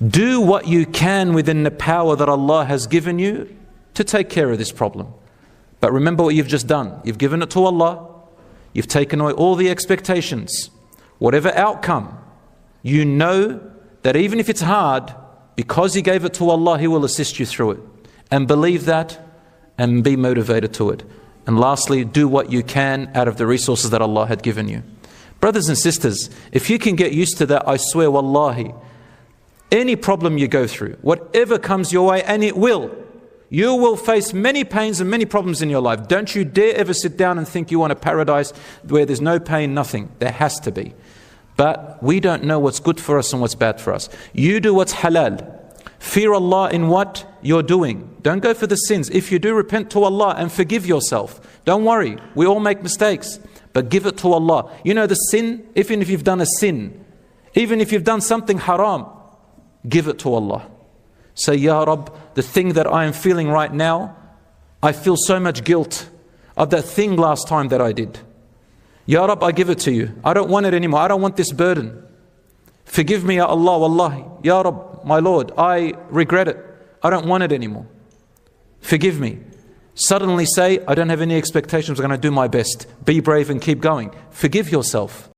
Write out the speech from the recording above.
Do what you can within the power that Allah has given you to take care of this problem. But remember what you've just done. You've given it to Allah. You've taken away all the expectations. Whatever outcome, you know that even if it's hard, because you gave it to Allah, He will assist you through it. And believe that and be motivated to it. And lastly, do what you can out of the resources that Allah had given you. Brothers and sisters, if you can get used to that, I swear, wallahi, any problem you go through, whatever comes your way, and it will, you will face many pains and many problems in your life. Don't you dare ever sit down and think you want a paradise where there's no pain, nothing. There has to be. But we don't know what's good for us and what's bad for us. You do what's halal. Fear Allah in what you're doing. Don't go for the sins. If you do, repent to Allah and forgive yourself. Don't worry. We all make mistakes. But give it to Allah. You know the sin, even if you've done a sin, even if you've done something haram, give it to Allah. Say, Ya Rabb, the thing that I am feeling right now, I feel so much guilt of that thing last time that I did. Ya Rabb, I give it to you. I don't want it anymore. I don't want this burden. Forgive me, Ya Allah, wallahi. Ya Rabb, my Lord, I regret it. I don't want it anymore. Forgive me. Suddenly say, I don't have any expectations. I'm going to do my best. Be brave and keep going. Forgive yourself.